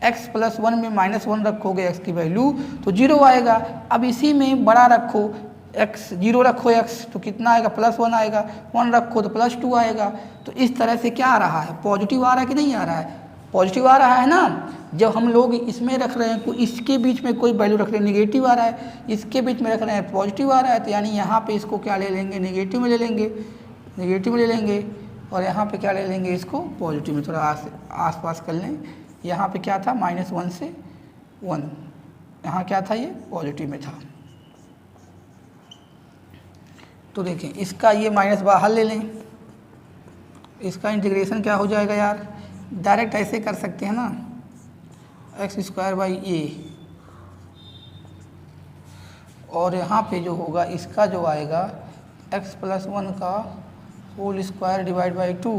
x + 1 में -1 रखोगे x की वैल्यू तो 0 आएगा। अब इसी में बड़ा रखो, x 0 रखो x तो कितना आएगा, +1 आएगा, 1 रखो तो +2 आएगा। तो इस तरह से क्या आ रहा है, पॉजिटिव आ रहा है कि नहीं आ रहा है, पॉजिटिव आ रहा है ना। जब हम लोग इसमें रख रहे हैं, इसके बीच में कोई वैल्यू रख रहे हैं निगेटिव आ रहा है, इसके बीच में रख रहे हैं पॉजिटिव आ रहा है, तो यानी यहाँ पे इसको क्या ले लेंगे, निगेटिव में ले लेंगे, निगेटिव में ले लेंगे, और यहाँ पे क्या ले लेंगे, इसको पॉजिटिव में। थोड़ा आस पास कर लें, यहाँ पे क्या था, -1 से 1, यहाँ क्या था, ये पॉजिटिव में था। तो देखें इसका ये माइनस बाहर ले लें, इसका इंटीग्रेशन क्या हो जाएगा यार, डायरेक्ट ऐसे कर सकते हैं ना, x²/a, और यहाँ पे जो होगा इसका जो आएगा x + 1 का होल स्क्वायर / 2,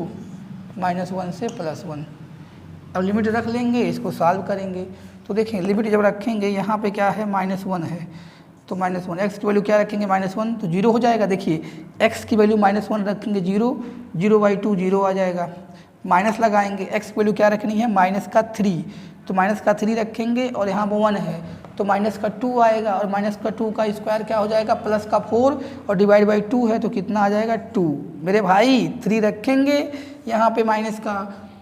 -1 से +1। अब लिमिट रख लेंगे, इसको सॉल्व करेंगे। तो देखें लिमिट जब रखेंगे यहाँ पे क्या है, -1 है, तो -1, x की वैल्यू क्या रखेंगे, -1, तो 0 हो जाएगा। देखिए x की वैल्यू -1 रखेंगे, 0/2 0 आ जाएगा, माइनस लगाएंगे, x की वैल्यू क्या रखनी है, -3, तो -3 रखेंगे और यहाँ 1 है तो -2 आएगा, और -2 का स्क्वायर क्या हो जाएगा, +4 और /2 है तो कितना आ जाएगा, 2। मेरे भाई 3 रखेंगे यहाँ पे माइनस का,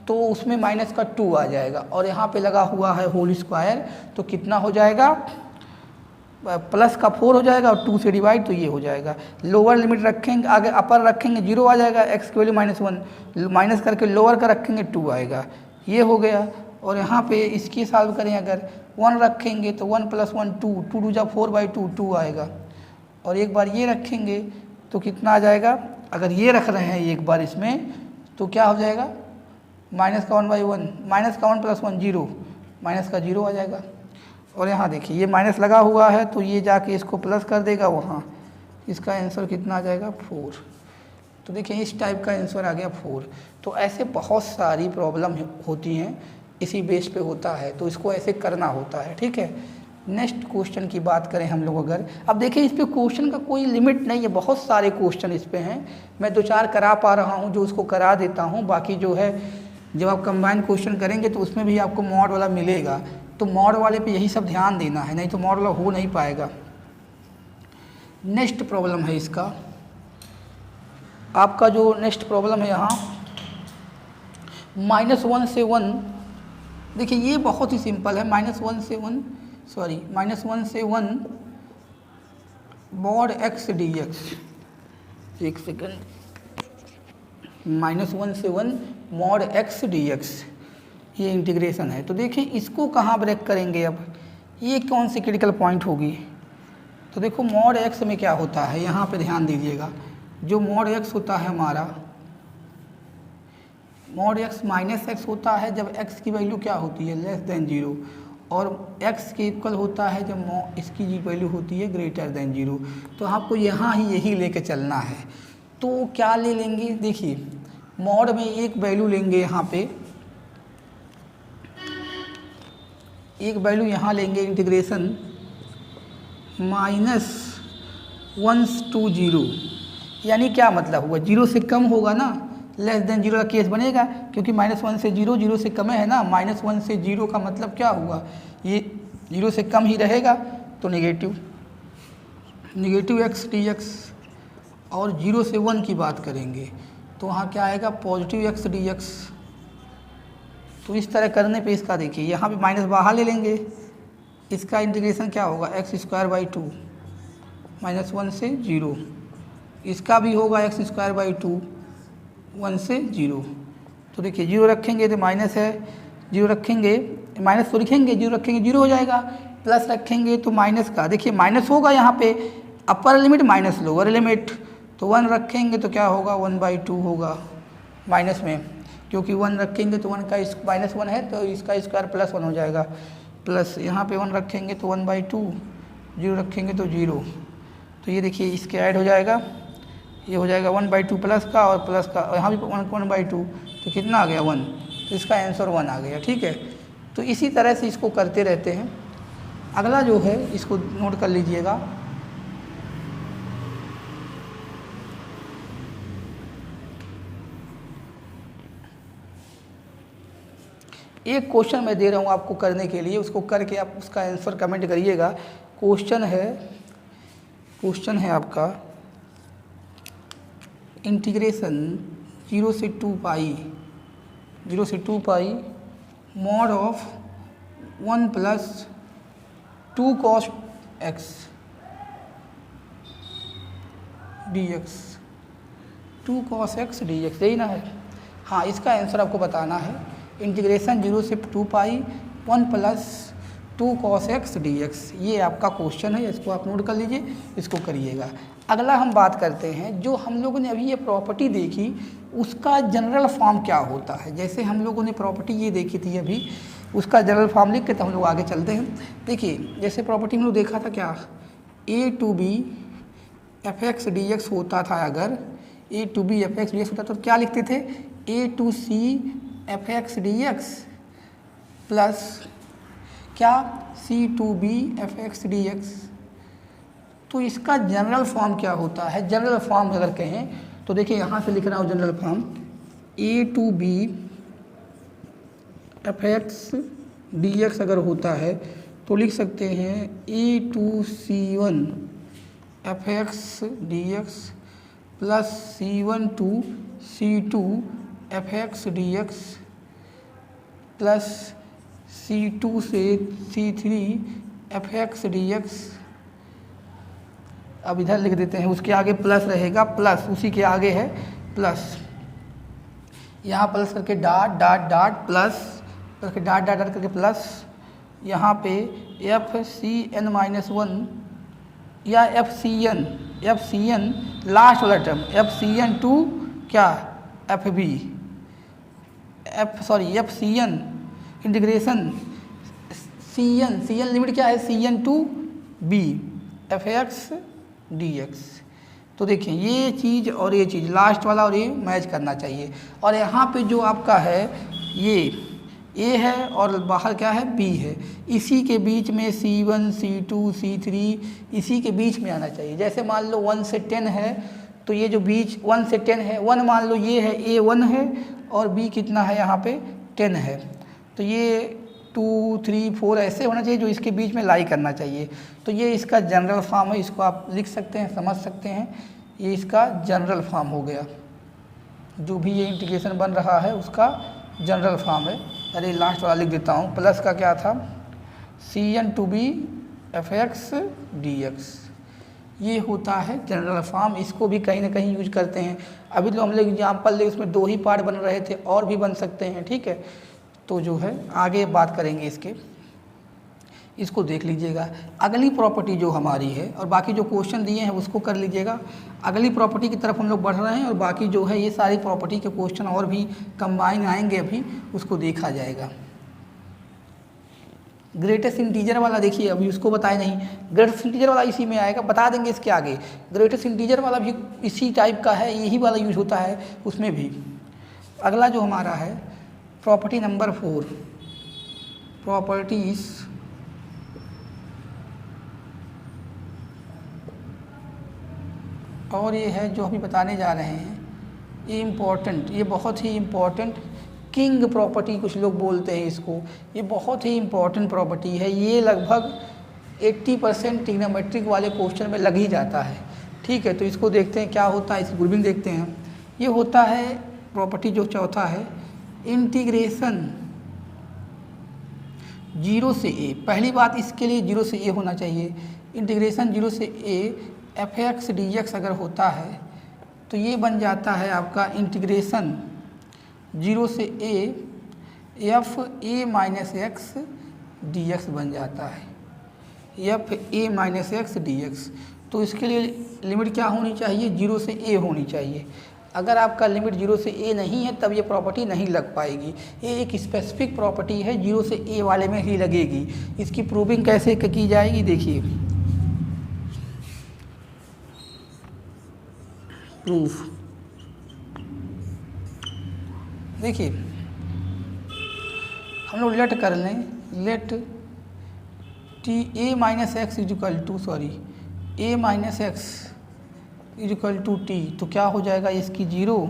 तो उसमें -2 आ जाएगा, और यहाँ पे लगा हुआ है होल स्क्वायर तो कितना हो जाएगा, +4 हो जाएगा और 2 से डिवाइड, तो ये हो जाएगा। लोअर लिमिट रखेंगे, आगे अपर रखेंगे 0 आ जाएगा, x की वैल्यू -1 माइनस करके लोअर का रखेंगे 2 आएगा, ये हो गया। और यहाँ पे इसकी सॉल्व करें, अगर 1 रखेंगे तो 1 + 1 2, 2 × 4/2 2 आएगा, और एक बार ये रखेंगे तो कितना आ जाएगा, अगर ये रख रहे हैं एक बार इसमें तो क्या हो जाएगा, -1/1, -1 + 1 0, -0 आ जाएगा। और यहाँ देखिए ये माइनस लगा हुआ है तो ये जाके इसको प्लस कर देगा वहाँ, इसका आंसर कितना आ जाएगा, 4। तो देखिए इस टाइप का आंसर आ गया 4। तो ऐसे बहुत सारी प्रॉब्लम होती हैं, इसी बेस पे होता है, तो इसको ऐसे करना होता है, ठीक है। नेक्स्ट क्वेश्चन की बात करें हम लोग, अगर अब देखिए इस पे क्वेश्चन का कोई लिमिट नहीं है, बहुत सारे क्वेश्चन इस पे हैं, मैं 2-4 करा पा रहा हूँ जो उसको करा देता हूँ, बाकी जो है जब आप कंबाइन क्वेश्चन करेंगे तो उसमें भी आपको मॉड वाला मिलेगा, तो मॉड वाले पे यही सब ध्यान देना है, नहीं तो मॉड वाला हो नहीं पाएगा। नेक्स्ट प्रॉब्लम है इसका, आपका जो नेक्स्ट प्रॉब्लम है यहाँ -1 से 1, देखिए ये बहुत ही सिंपल है, -1 से 1 -1 से 1 mod x dx, एक सेकेंड, -1 से 1 mod x dx, ये इंटीग्रेशन है। तो देखिए इसको कहाँ ब्रेक करेंगे, अब ये कौन सी क्रिटिकल पॉइंट होगी। तो देखो mod x में क्या होता है, यहाँ पे ध्यान दीजिएगा, जो mod x होता है हमारा, mod x -x होता है जब x की वैल्यू क्या होती है, <0, और x के इक्वल होता है जब इसकी वैल्यू होती है <0। तो आपको यहाँ ही यही लेके चलना है। तो क्या ले लेंगे, देखिए मॉड में एक वैल्यू लेंगे, यहाँ पे एक वैल्यू यहाँ लेंगे, इंटीग्रेशन -1 to 0, यानी क्या मतलब हुआ, 0 से कम होगा ना, <0 का केस बनेगा, क्योंकि -1 से 0, 0 से कम है ना, -1 से 0 का मतलब क्या हुआ, ये 0 से कम ही रहेगा, तो नेगेटिव x dx। और 0 से 1 की बात करेंगे तो वहाँ क्या आएगा, +x dx। तो इस तरह करने पे इसका देखिए यहाँ पे माइनस बाहर ले लेंगे, इसका इंटीग्रेशन क्या होगा, x²/2 -1 से 0, इसका भी होगा x²/2 1 से 0। तो देखिए 0 रखेंगे तो माइनस है, 0 रखेंगे माइनस तो लिखेंगे, 0 रखेंगे 0 हो जाएगा, प्लस रखेंगे तो माइनस का, देखिए माइनस होगा यहाँ पे, upper limit minus lower limit, तो 1 रखेंगे तो क्या होगा, 1/2 होगा माइनस में, क्योंकि 1 रखेंगे तो 1 का -1 है तो इसका स्क्वायर +1 हो जाएगा, प्लस यहाँ पे 1 रखेंगे तो 1/2, 0 रखेंगे तो 0। तो ये देखिए इसके ऐड हो जाएगा, ये हो जाएगा 1/2 प्लस का और प्लस का, और यहाँ भी 1/2, तो कितना आ गया 1, तो इसका आंसर 1 आ गया। ठीक है, तो इसी तरह से इसको करते रहते हैं। अगला जो है इसको नोट कर लीजिएगा, एक क्वेश्चन मैं दे रहा हूँ आपको करने के लिए, उसको करके आप उसका आंसर कमेंट करिएगा। क्वेश्चन है आपका इंटीग्रेशन 0 से 2 पाई mod of 1 + 2 cos x dx, 2 cos x dx, यही ना है। हाँ, इसका आंसर आपको बताना है, इंटीग्रेशन 0 से 2 पाई 1 + 2 cos x dx, ये आपका क्वेश्चन है, इसको आप नोट कर लीजिए, इसको करिएगा। अगला हम बात करते हैं, जो हम लोगों ने अभी ये प्रॉपर्टी देखी उसका जनरल फॉर्म क्या होता है। जैसे हम लोगों ने प्रॉपर्टी ये देखी थी अभी, उसका जनरल फॉर्म लिख के तो हम लोग आगे चलते हैं। देखिए जैसे प्रॉपर्टी हम लोग देखा था क्या, a to b fx dx होता था, अगर a to b fx dx होता तो क्या लिखते थे, a to c fx dx plus क्या c to b fx dx। तो इसका जनरल फॉर्म क्या होता है, जनरल फॉर्म अगर कहें तो देखिए यहाँ से लिख रहा हूँ general form, a to b fx dx अगर होता है तो लिख सकते हैं a to c1 fx dx plus c1 to c2 fx dx plus c2 से c3 fx dx। अब इधर लिख देते हैं, उसके आगे प्लस रहेगा, प्लस उसी के आगे है प्लस, यहाँ प्लस करके डॉट डॉट डॉट प्लस करके डॉट डॉट डॉट करके प्लस, यहाँ पे FCN-1 या FCN लास्ट वाला टर्म, FCN टू क्या FCN इंटीग्रेशन CN लिमिट क्या है, CN to B fx dx। तो देखिए ये चीज़ और ये चीज़ लास्ट वाला और ये मैच करना चाहिए, और यहाँ पे जो आपका है ये A है और बाहर क्या है B है, इसी के बीच में C1 C2 C3 इसी के बीच में आना चाहिए। जैसे मान लो 1 से 10 है तो ये जो बीच 1 से 10 है, 1 मान लो ये है, A 1 है और B कितना है यहाँ पे 10 है, तो ये 2 3 4 ऐसे होना चाहिए जो इसके बीच में लाई करना चाहिए। तो ये इसका जनरल फॉर्म है, इसको आप लिख सकते हैं, समझ सकते हैं, ये इसका जनरल फॉर्म हो गया। जो भी ये इंटीग्रेशन बन रहा है उसका जनरल फॉर्म है। अरे लास्ट वाला लिख देता हूँ, प्लस का क्या था Cn to B F x D X. ये होता है जनरल फॉर्म, इसको भी कहीं ना कहीं यूज करते हैं। अभी तो हम लोग एग्जाम्पल ले, उसमें 2 ही पार्ट बन रहे थे, और भी बन सकते हैं, ठीक है। तो जो है आगे बात करेंगे इसके, इसको देख लीजिएगा। अगली प्रॉपर्टी जो हमारी है, और बाकी जो क्वेश्चन दिए हैं उसको कर लीजिएगा। अगली प्रॉपर्टी की तरफ हम लोग बढ़ रहे हैं, और बाकी जो है ये सारी प्रॉपर्टी के क्वेश्चन और भी कंबाइन आएंगे, अभी उसको देखा जाएगा। ग्रेटेस्ट इंटीजर वाला देखिए, अभी उसको बताए नहीं, ग्रेटेस्ट इंटीजर वाला इसी में आएगा, बता देंगे इसके आगे। ग्रेटेस्ट इंटीजर वाला भी इसी टाइप का है, यही वाला यूज होता है उसमें भी। अगला जो हमारा है प्रॉपर्टी नंबर 4, प्रॉपर्टीज और ये है जो अभी बताने जा रहे हैं, ये इम्पॉर्टेंट, ये बहुत ही इम्पॉर्टेंट किंग प्रॉपर्टी कुछ लोग बोलते हैं इसको। ये बहुत ही इम्पॉर्टेंट प्रॉपर्टी है, ये लगभग 80% ट्रिग्नोमेट्रिक वाले क्वेश्चन में लग ही जाता है, ठीक है। तो इसको देखते हैं क्या होता है, इसकी ग्रुपिंग देखते हैं। ये होता है प्रॉपर्टी जो चौथा है, इंटीग्रेशन 0 से a। पहली बात इसके लिए 0 से a होना चाहिए। इंटीग्रेशन 0 से a F x D x अगर होता है तो ये बन जाता है आपका इंटीग्रेशन 0 से a F A minus x D x बन जाता है, F A minus x D x. तो इसके लिए लिमिट क्या होनी चाहिए, 0 से a होनी चाहिए। अगर आपका लिमिट 0 से a नहीं है तब ये प्रॉपर्टी नहीं लग पाएगी। ये एक स्पेसिफिक प्रॉपर्टी है, 0 से a वाले में ही लगेगी। इसकी प्रूविंग कैसे की जाएगी, देखिए प्रूफ। देखिए हम लोग लेट कर लें, let T A minus X equal to A minus X equal to T, तो क्या हो जाएगा इसकी 0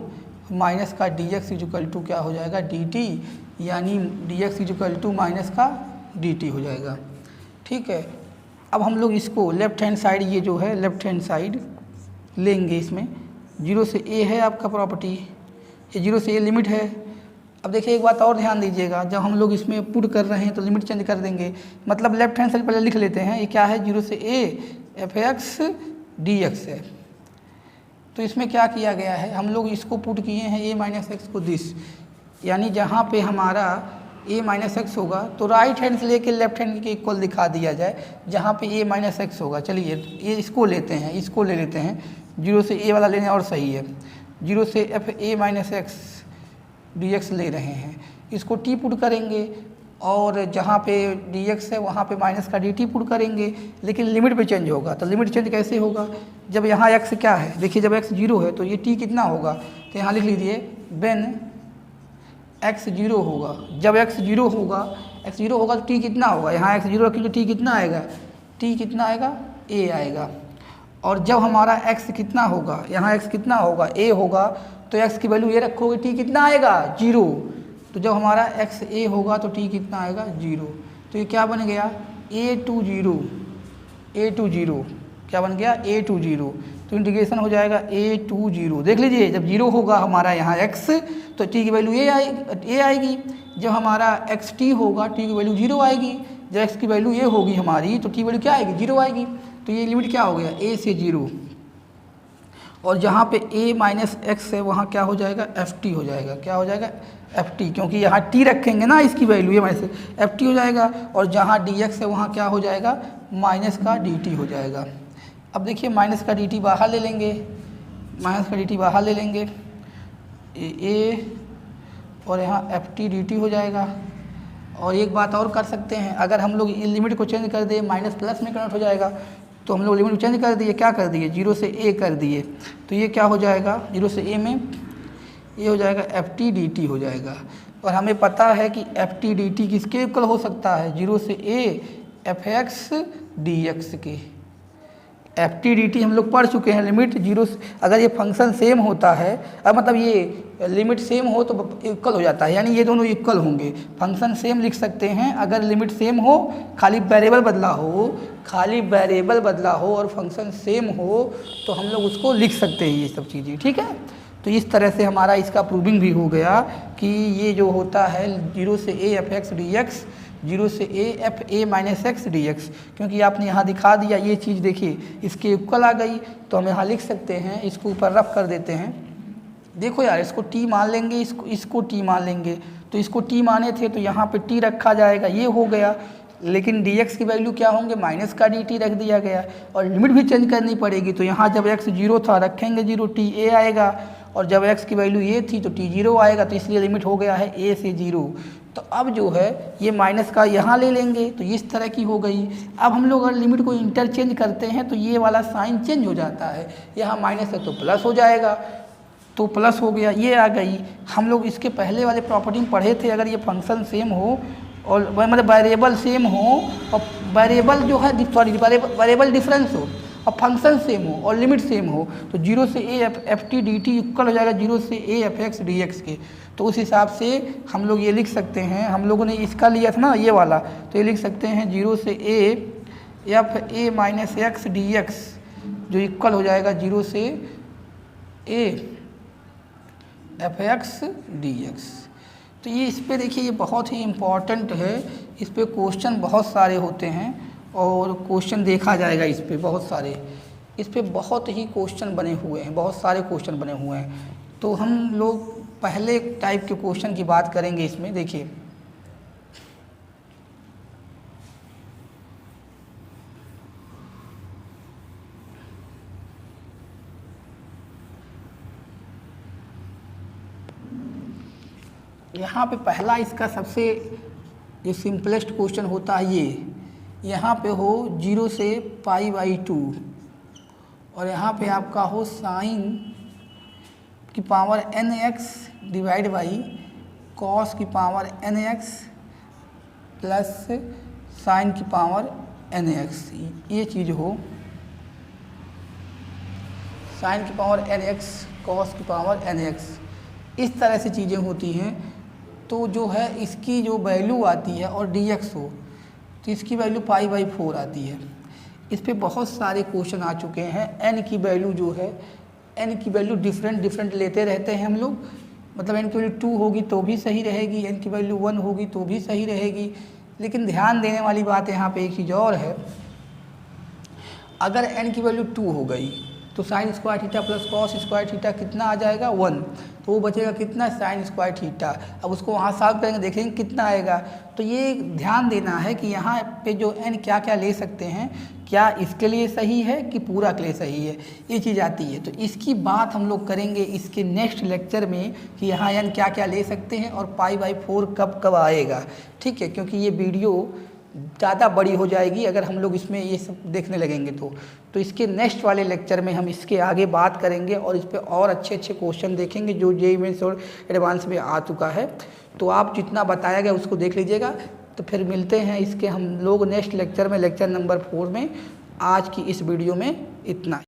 माइनस का डी एक्स इजिकल टू क्या हो जाएगा डी टी, यानी D X equal to minus का डी टी हो जाएगा, ठीक है। अब हम लोग इसको लेफ्ट हैंड साइड, ये जो है लेफ्ट हैंड साइड लेंगे। इसमें 0 से a है आपका प्रॉपर्टी, ये 0 से a लिमिट है। अब देखिए एक बात और ध्यान दीजिएगा, जब हम लोग इसमें पुट कर रहे हैं तो लिमिट चेंज कर देंगे, मतलब लेफ्ट हैंड साइड पहले लिख लेते हैं। ये क्या है, 0 से a F x D x है। तो इसमें क्या किया गया है, हम लोग इसको पुट किए हैं a माइनस एक्स को दिस, यानी जहाँ पे हमारा a माइनस एक्स होगा तो राइट हैंड से लेके लेफ्ट हैंड के इक्वल दिखा दिया जाए, जहाँ पे a माइनस एक्स होगा। चलिए ये इसको लेते हैं, इसको ले लेते हैं, 0 से a वाला लेने और सही है। 0 से F A minus x D x ले रहे हैं, इसको t पुट करेंगे, और जहाँ पे dx है वहाँ पे माइनस का dt पुट करेंगे, लेकिन लिमिट पे चेंज होगा। तो लिमिट चेंज कैसे होगा, जब यहाँ x क्या है, देखिए जब x 0 है तो ये t कितना होगा, तो यहाँ लिख लीजिए व्हेन x 0 होगा। जब x 0 होगा तो t कितना होगा, यहाँ x 0 रखिए तो t कितना आएगा, t कितना आएगा a आएगा। और जब हमारा x कितना होगा, यहाँ x कितना होगा a होगा, तो x की वैल्यू ये रखोगे, t कितना आएगा 0। तो जब हमारा x a होगा तो t कितना आएगा 0। तो ये क्या बन गया a टू 0 क्या बन गया a टू 0। तो इंटीग्रेशन हो जाएगा a टू 0। देख लीजिए जब 0 होगा हमारा यहाँ x तो t की वैल्यू a आएगी, जब हमारा x t होगा t की वैल्यू 0 आएगी, जब x की वैल्यू a होगी हमारी तो t वैल्यू क्या आएगी 0 आएगी। तो ये लिमिट क्या हो गया a से 0, और जहाँ पे a माइनस एक्स है वहाँ क्या हो जाएगा एफ टी हो जाएगा, क्या हो जाएगा एफ टी, क्योंकि यहाँ t रखेंगे ना इसकी वैल्यू, ये माइनस एफ टी हो जाएगा। और जहाँ डी एक्स है वहाँ क्या हो जाएगा माइनस का डी टी हो जाएगा। अब देखिए माइनस का डी टी बाहर ले लेंगे, माइनस का डी टी बाहर ले लेंगे, ए और यहाँ एफ टी डी टी हो जाएगा। और एक बात और कर सकते हैं, अगर हम लोग लिमिट को चेंज कर दें माइनस प्लस में कन्वर्ट हो जाएगा, तो हम लोग लिमिट चेंज कर दिए, क्या कर दिए 0 से a कर दिए, तो ये क्या हो जाएगा 0 से a में ये हो जाएगा एफ टी डी टी हो जाएगा। और हमें पता है कि एफ टी डी टी किसके इक्वल हो सकता है 0 से a F x D x के। एफ टी डी टी हम लोग पढ़ चुके हैं, लिमिट 0 से अगर ये फंक्शन सेम होता है, अब मतलब ये लिमिट सेम हो तो इक्वल हो जाता है, यानी ये दोनों इक्वल होंगे। फंक्शन सेम लिख सकते हैं अगर लिमिट सेम हो, खाली वेरिएबल बदला हो और फंक्शन सेम हो तो हम लोग उसको लिख सकते हैं ये सब चीज़ें, ठीक है। तो इस तरह से हमारा इसका प्रूविंग भी हो गया कि ये जो होता है 0 से a F x D x, 0 से a F A minus x D x, क्योंकि आपने यहाँ दिखा दिया ये चीज़, देखिए इसके इक्वल आ गई, तो हम यहाँ लिख सकते हैं, इसको ऊपर रफ कर देते हैं। देखो यार, इसको t मान लेंगे, इसको t मान लेंगे, तो इसको t माने थे तो यहाँ पे t रखा जाएगा, ये हो गया। लेकिन dx की वैल्यू क्या होंगे, माइनस का dt रख दिया गया, और लिमिट भी चेंज करनी पड़ेगी। तो यहाँ जब x 0 था रखेंगे 0, t a आएगा, और जब x की वैल्यू ये थी तो t 0 आएगा, तो इसलिए लिमिट हो गया है a से 0। तो अब जो है ये माइनस का यहाँ ले लेंगे, तो इस तरह की हो गई। अब हम लोग अगर लिमिट को इंटरचेंज करते हैं तो ये वाला साइन चेंज हो जाता है, यहाँ माइनस है तो प्लस हो जाएगा, तो प्लस हो गया, ये आ गई। हम लोग इसके पहले वाले प्रॉपर्टी में पढ़े थे, अगर ये फंक्शन सेम हो और मतलब वेरिएबल सेम हो और वेरिएबल जो है सॉरी वेरिएबल डिफरेंस हो और फंक्शन सेम हो और लिमिट सेम हो, तो 0 से a F T D T equal हो जाएगा 0 से a F x D x के। तो उस हिसाब से हम लोग ये लिख सकते हैं, हम लोगों ने इसका लिया था ना ये वाला, तो ये लिख सकते हैं 0 से a F A minus x D x, जो इक्वल हो जाएगा 0 से a F x D x. तो ये इस पे देखिए, ये बहुत ही इम्पॉर्टेंट है, इस पे क्वेश्चन बहुत सारे होते हैं और क्वेश्चन देखा जाएगा इस पे बहुत सारे, इस पे बहुत ही क्वेश्चन बने हुए हैं, बहुत सारे क्वेश्चन बने हुए हैं। तो हम लोग पहले टाइप के क्वेश्चन की बात करेंगे इसमें। देखिए यहाँ पे पहला इसका सबसे जो सिंपलेस्ट क्वेश्चन होता है ये, यहाँ पे हो 0 से π/2 और यहाँ पे आपका हो साइन की power nx divide by cos की पावर nx प्लस साइन की पावर nx, ये चीज़ हो साइन की पावर nx कॉस की पावर nx, इस तरह से चीज़ें होती हैं। तो जो है इसकी जो वैल्यू आती है और dx हो तो इसकी वैल्यू π/4 आती है। इस पे बहुत सारे क्वेश्चन आ चुके हैं। n की वैल्यू जो है, n की वैल्यू डिफरेंट लेते रहते हैं हम लोग, मतलब n की वैल्यू 2 होगी तो भी सही रहेगी, n की वैल्यू 1 होगी तो भी सही रहेगी। लेकिन ध्यान देने वाली बात यहाँ पे एक चीज़ और है, अगर n की वैल्यू 2 हो गई तो sine square theta plus cos square theta कितना आ जाएगा 1, तो वो बचेगा कितना साइन स्क्वायर थीटा। अब उसको वहाँ सॉल्व करेंगे, देखेंगे कितना आएगा। तो ये ध्यान देना है कि यहाँ पे जो n क्या क्या ले सकते हैं, क्या इसके लिए सही है कि पूरा के लिए सही है, ये चीज़ आती है। तो इसकी बात हम लोग करेंगे इसके नेक्स्ट लेक्चर में कि यहाँ n क्या क्या ले सकते हैं और π/4 कब कब आएगा, ठीक है। क्योंकि ये वीडियो ज़्यादा बड़ी हो जाएगी अगर हम लोग इसमें ये सब देखने लगेंगे तो इसके नेक्स्ट वाले लेक्चर में हम इसके आगे बात करेंगे और इस पे और अच्छे क्वेश्चन देखेंगे जो जेईई मेंस और एडवांस में आ चुका है। तो आप जितना बताया गया उसको देख लीजिएगा। तो फिर मिलते हैं इसके हम लोग नेक्स्ट लेक्चर में, लेक्चर नंबर 4 में। आज की इस वीडियो में इतना।